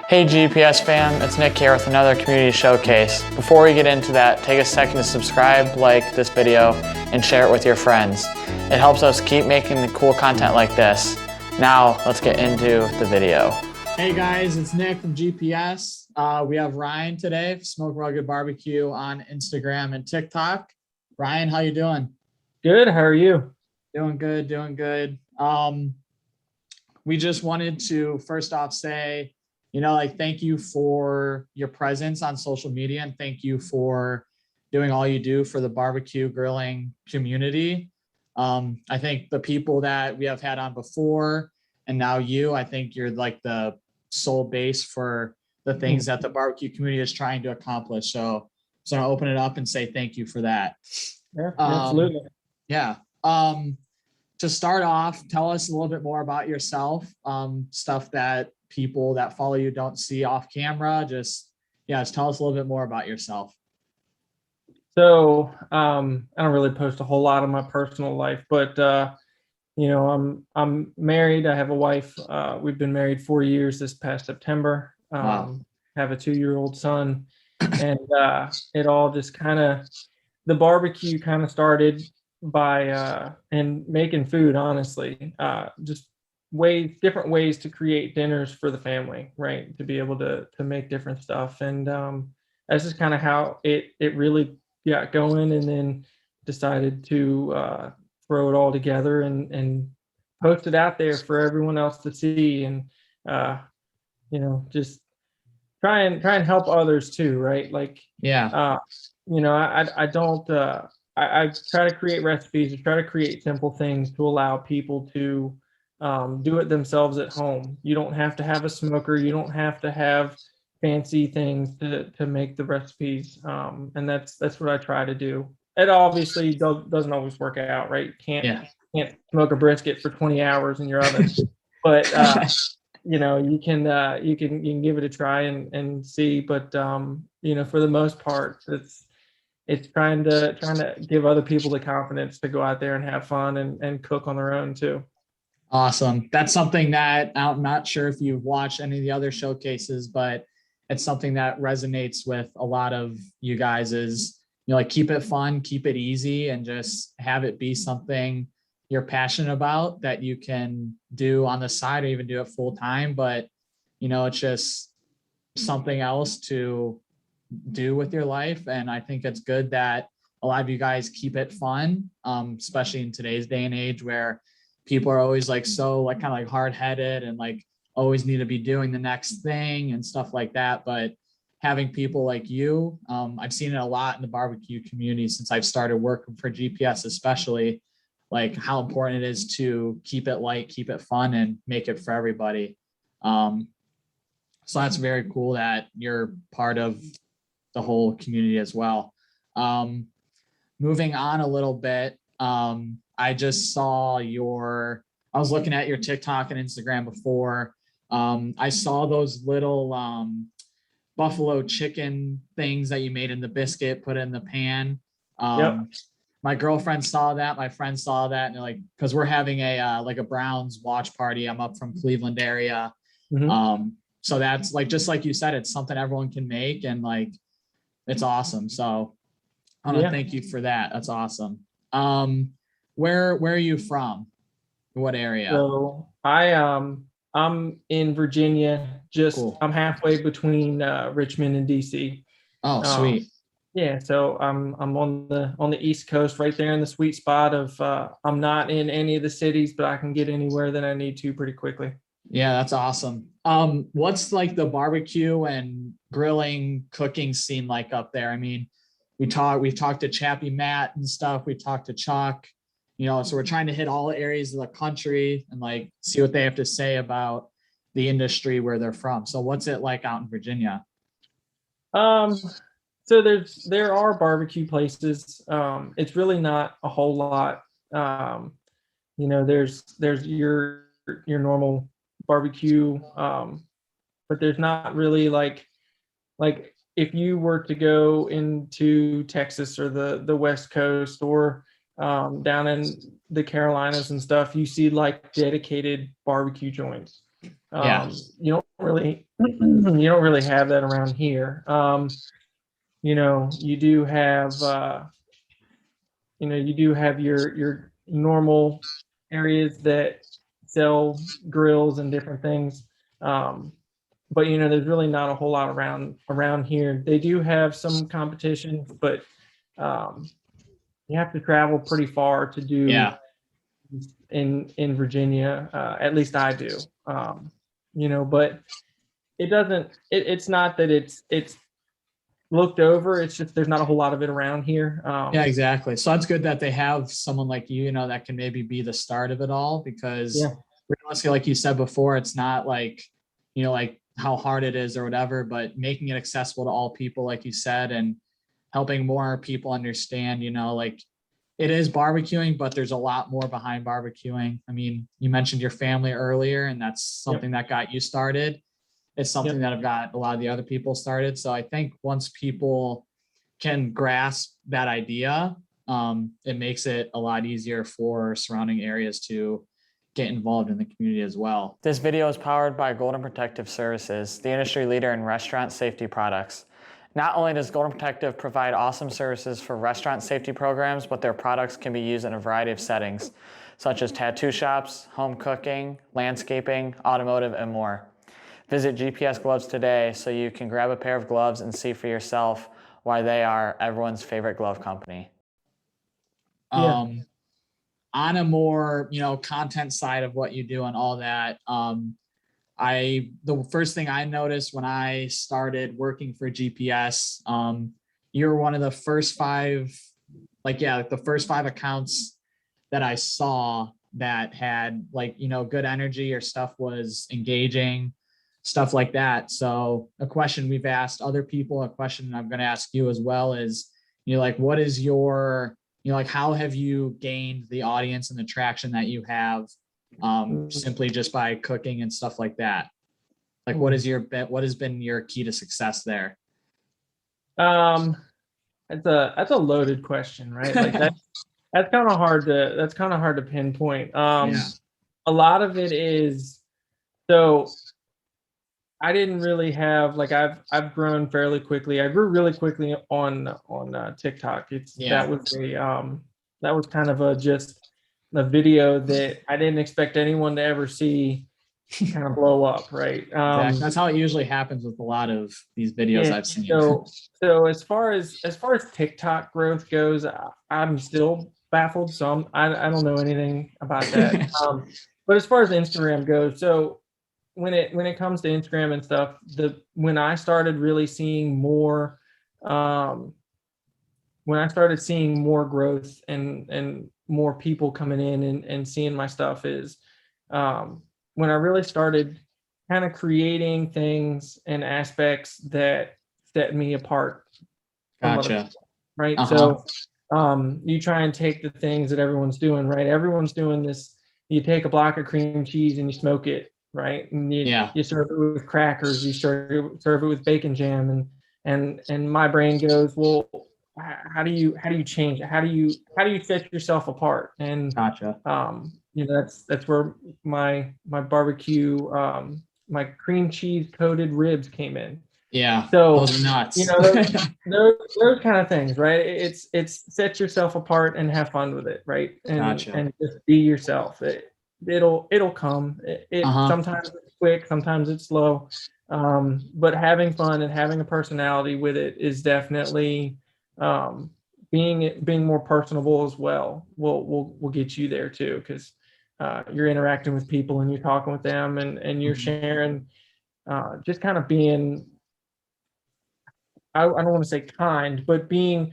Hey GPS fam, it's Nick here with another community showcase. Before we get into that, take a second to subscribe, like this video, and share it with your friends. It helps us keep making the cool content like this. Now, let's get into the video. Hey guys, it's Nick from GPS. We have Ryan today, Smoke Rugged Barbecue on Instagram and TikTok. Ryan, how you doing? Good, how are you? Doing good, doing good. We just wanted to first off say, thank you for your presence on social media and thank you for doing all you do for the barbecue grilling community. I think the people that we have had on before and now you, I think you're like the sole base for the things that the barbecue community is trying to accomplish. So I'll open it up and say thank you for that. Yeah, absolutely. Yeah. To start off, tell us a little bit more about yourself, stuff that people that follow you don't see off camera. Just tell us a little bit more about yourself. So I don't really post a whole lot of my personal life, but I'm married. I have a wife. We've been married 4 years this past September. Wow. Have a 2-year-old son, and it all just the barbecue kind of started by and making food, honestly, just different ways to create dinners for the family, right? To be able to make different stuff. And that's just kind of how it really got going, and then decided to throw it all together and post it out there for everyone else to see. And just try and help others too, right? Like, I don't I try to create recipes, I try to create simple things to allow people to do it themselves at home. You don't have to have a smoker, you don't have to have fancy things to make the recipes, and that's what I try to do. It obviously doesn't always work out, right? You can't smoke a brisket for 20 hours in your oven, but you can give it a try and see. But for the most part, it's trying to give other people the confidence to go out there and have fun and cook on their own too. Awesome. That's something that I'm not sure if you've watched any of the other showcases, but it's something that resonates with a lot of you guys is, keep it fun, keep it easy, and just have it be something you're passionate about that you can do on the side or even do it full time. But, it's just something else to do with your life. And I think it's good that a lot of you guys keep it fun, especially in today's day and age where people are always hard-headed and always need to be doing the next thing and stuff like that. But having people like you, I've seen it a lot in the barbecue community since I've started working for GPS, especially how important it is to keep it light, keep it fun, and make it for everybody. So that's very cool that you're part of the whole community as well. Moving on a little bit, I just saw I was looking at your TikTok and Instagram before. I saw those little buffalo chicken things that you made in the biscuit, put in the pan. Yep. My girlfriend saw that, my friend saw that, and because we're having a Browns watch party. I'm up from Cleveland area. Mm-hmm. So that's just like you said, it's something everyone can make, and it's awesome. So I want to thank you for that. That's awesome. Where are you from? What area? So I'm in Virginia. Cool. I'm halfway between Richmond and DC. Oh, sweet. Yeah, so I'm on the East Coast, right there in the sweet spot of I'm not in any of the cities, but I can get anywhere that I need to pretty quickly. Yeah, that's awesome. What's the barbecue and grilling cooking scene like up there? I mean, we've talked to Chappie Matt and stuff. We talked to Chuck, so we're trying to hit all areas of the country and see what they have to say about the industry where they're from. So what's it like out in Virginia? So there are barbecue places. It's really not a whole lot. There's your normal barbecue, but there's not really like if you were to go into Texas or the West Coast or down in the Carolinas and stuff, you see like dedicated barbecue joints. You don't really have that around here. You do have your normal areas that sell grills and different things. But there's really not a whole lot around here. They do have some competition, but you have to travel pretty far to do in Virginia. At least I do. But it's not that it's looked over. It's just there's not a whole lot of it around here. Yeah, exactly. So it's good that they have someone like you, that can maybe be the start of it all, because realistically, like you said before, it's not like, like how hard it is or whatever, but making it accessible to all people, like you said, and helping more people understand, like it is barbecuing, but there's a lot more behind barbecuing. I mean, you mentioned your family earlier, and that's something that got you started. It's something that I've got a lot of the other people started. So I think once people can grasp that idea, it makes it a lot easier for surrounding areas to get involved in the community as well. This video is powered by Golden Protective Services, the industry leader in restaurant safety products. Not only does Golden Protective provide awesome services for restaurant safety programs, but their products can be used in a variety of settings, such as tattoo shops, home cooking, landscaping, automotive, and more. Visit GPS Gloves today so you can grab a pair of gloves and see for yourself why they are everyone's favorite glove company. On a more, content side of what you do and all that, the first thing I noticed when I started working for GPS, you're one of the first five, the first 5 accounts that I saw that had good energy, or stuff was engaging, stuff like that. So a question we've asked other people, a question I'm going to ask you as well is, what is your, how have you gained the audience and the traction that you have, simply just by cooking and stuff like that? What has been your key to success there? That's a loaded question, right? Like that's kind of hard to pinpoint. A lot of it is, so I didn't really have I've grown fairly quickly. I grew really quickly on TikTok. That was kind of just a video that I didn't expect anyone to ever see kind of blow up, right? Exactly. That's how it usually happens with a lot of these videos I've seen. So as far as TikTok growth goes, I'm still baffled. So I don't know anything about that. But as far as Instagram goes, so when it comes to Instagram and stuff, when I started really seeing more, growth and more people coming in and seeing my stuff is when I really started kind of creating things and aspects that set me apart. Gotcha. Right. So you try and take the things that everyone's doing, right? Everyone's doing this. You take a block of cream cheese and you smoke it, right? And you serve it with crackers, you serve it with bacon jam, and my brain goes, well, how do you change it? How do you set yourself apart? And gotcha. That's where my barbecue, my cream cheese coated ribs came in. Yeah. So those are nuts. those kind of things, right? It's set yourself apart and have fun with it, right? And just be yourself. It'll come. Sometimes it's quick, sometimes it's slow. But having fun and having a personality with it is definitely being more personable as well. Will get you there too, because you're interacting with people and you're talking with them and you're sharing, just kind of being, I don't want to say kind, but being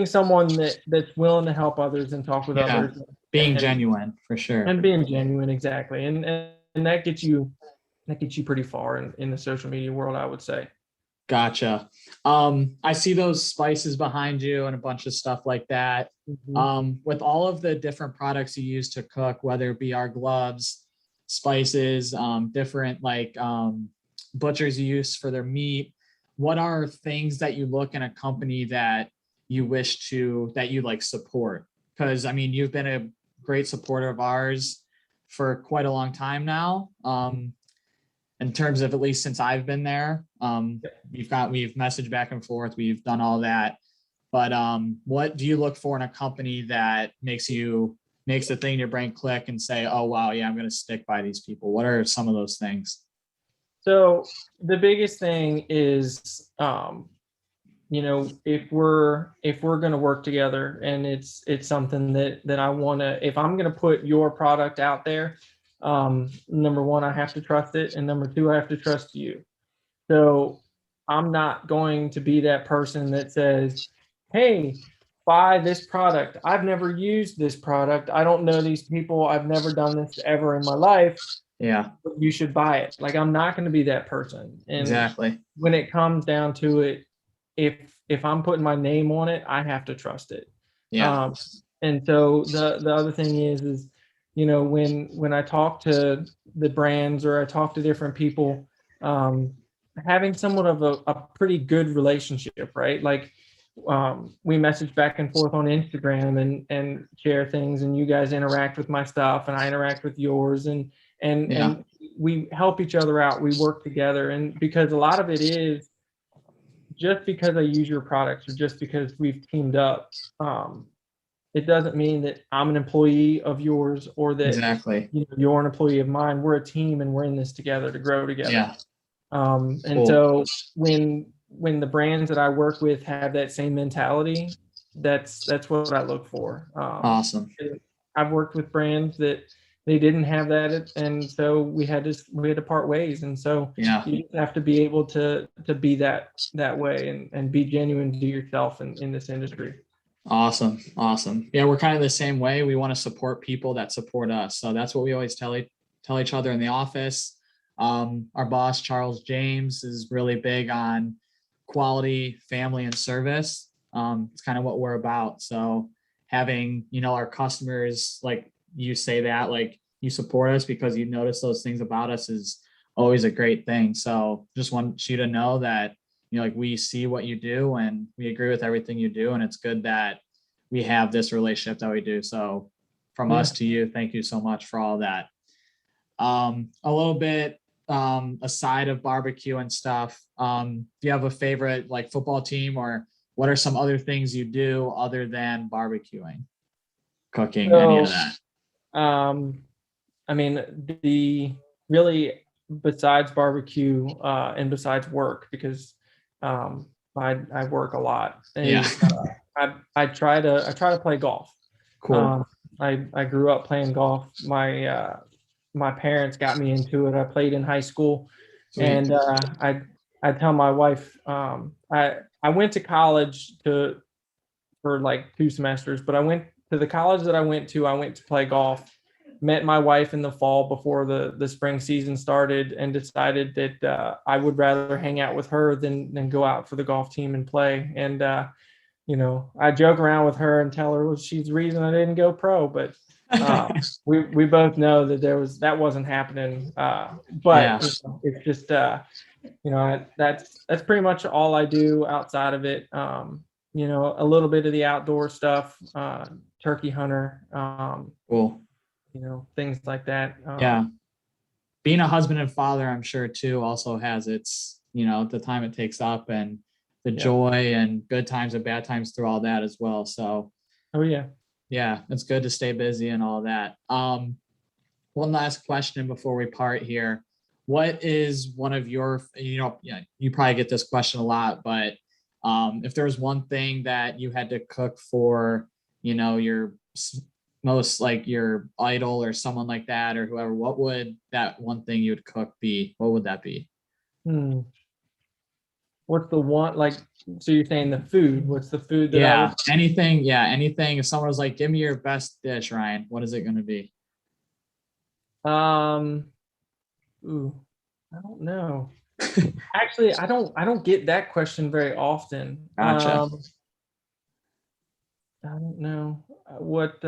someone that's willing to help others and talk with others. Being genuine, for sure. And being genuine, exactly. And that gets you pretty far in the social media world, I would say. Gotcha. I see those spices behind you and a bunch of stuff like that. With all of the different products you use to cook, whether it be our gloves, spices, different butchers you use for their meat, what are things that you look in a company that you wish that you support? because I mean, you've been a great supporter of ours for quite a long time now. In terms of, at least since I've been there, we've messaged back and forth, we've done all that. But what do you look for in a company that makes the thing in your brain click and say, oh, wow, yeah, I'm going to stick by these people? What are some of those things? So the biggest thing is, if we're going to work together, and it's something that I want to, if I'm going to put your product out there, number one, I have to trust it. And number two, I have to trust you. So I'm not going to be that person that says, hey, buy this product. I've never used this product. I don't know these people. I've never done this ever in my life. Yeah. You should buy it. Like, I'm not going to be that person. And exactly. When it comes down to it, if I'm putting my name on it, I have to trust it. Yeah. And so the other thing is, when I talk to the brands or I talk to different people, having somewhat of a pretty good relationship, right? Like, we message back and forth on Instagram and share things, and you guys interact with my stuff and I interact with yours, and we help each other out. We work together. And because a lot of it is just because I use your products or just because we've teamed up, it doesn't mean that I'm an employee of yours or that exactly. You're an employee of mine. We're a team and we're in this together to grow together. Yeah. And Cool. so when the brands that I work with have that same mentality, that's what I look for. Awesome. I've worked with brands that they didn't have that, and so we had to part ways. And so Yeah. you have to be able to be that way and be genuine to yourself in this industry. Awesome. Yeah, we're kind of the same way. We want to support people that support us. So that's what we always tell each other in the office. Our boss, Charles James, is really big on quality, family, and service. It's kind of what we're about. So having, our customers, like you say that, like you support us because you notice those things about us is always a great thing. So just want you to know that, like we see what you do and we agree with everything you do. And it's good that we have this relationship that we do. So from us to you, thank you so much for all that. A little bit aside of barbecue and stuff, do you have a favorite like football team, or what are some other things you do other than barbecuing, cooking, any of that? I mean, really besides barbecue and besides work, because I work a lot. I try to play golf. Cool. I grew up playing golf. My parents got me into it. I played in high school. Sweet. And I tell my wife, I went to college for like 2 semesters, but I went to the college that I went to play golf. Met my wife in the fall before the spring season started, and decided that I would rather hang out with her than go out for the golf team and play. And I joke around with her and tell her, well, she's the reason I didn't go pro, but we both know that that wasn't happening. But it's just that's pretty much all I do outside of it. A little bit of the outdoor stuff, turkey hunter. Cool. Things like that. Yeah. Being a husband and father, I'm sure too, also has its, the time it takes up and the joy and good times and bad times through all that as well. So, yeah, it's good to stay busy and all that. One last question before we part here. What is one of your, you probably get this question a lot, but if there was one thing that you had to cook for, your most like your idol or someone like that or whoever, what would that one thing you would cook be? What would that be? What's the one, like, so you're saying the food, what's the food that anything. If someone was like, give me your best dish, Ryan, what is it going to be? I don't know. Actually, I don't get that question very often. Gotcha. I don't know what.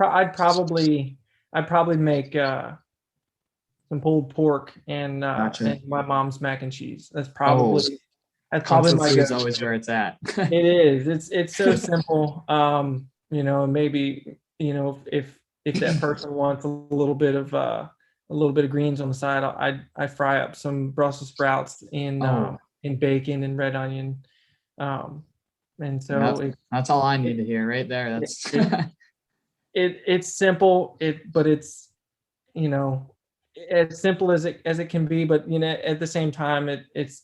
I'd probably make some pulled pork and my mom's mac and cheese. That's probably my food's always where it's at. It is. It's so simple. and maybe, if that person wants a little bit of greens on the side, I fry up some Brussels sprouts in bacon and red onion. And so that's all I need to hear right there. That's it's simple, but it's, as simple as it can be, but at the same time, it's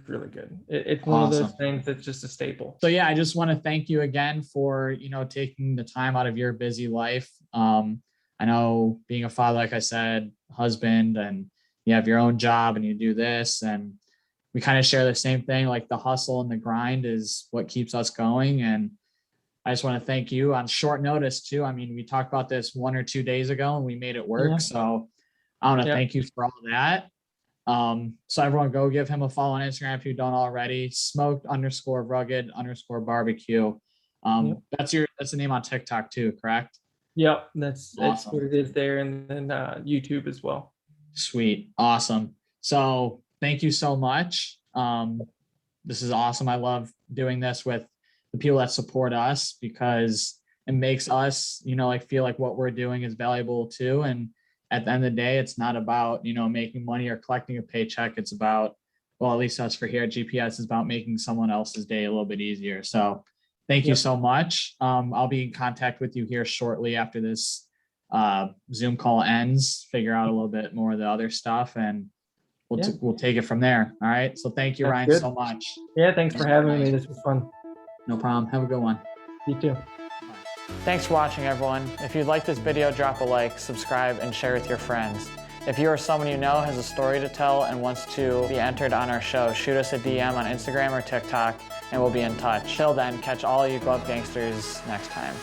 really good. It's one of those things that's just a staple. So yeah, I just want to thank you again for, taking the time out of your busy life. I know being a father, like I said, husband, and you have your own job and you do this, and we kind of share the same thing. Like the hustle and the grind is what keeps us going. And I just want to thank you on short notice too. I mean, we talked about this 1 or 2 days ago and we made it work. Yeah. So I want to thank you for all that. So everyone go give him a follow on Instagram if you don't already. Smoked_rugged_barbecue. That's the name on TikTok too, correct? Yep, that's what it is there, and then YouTube as well. Sweet, awesome. So thank you so much. This is awesome. I love doing this with the people that support us because it makes us, feel like what we're doing is valuable too. And at the end of the day, it's not about, making money or collecting a paycheck. It's about, well, at least us for here at GPS is about making someone else's day a little bit easier. So thank you so much. I'll be in contact with you here shortly after this Zoom call ends, figure out a little bit more of the other stuff, and we'll take it from there. All right. So thank you, Ryan, so much. Yeah. Thanks for having me. This was fun. No problem. Have a good one. You too. Thanks for watching, everyone. If you like this video, drop a like, subscribe, and share with your friends. If you or someone you know has a story to tell and wants to be entered on our show, shoot us a DM on Instagram or TikTok, and we'll be in touch. Till then, catch all you glove gangsters next time.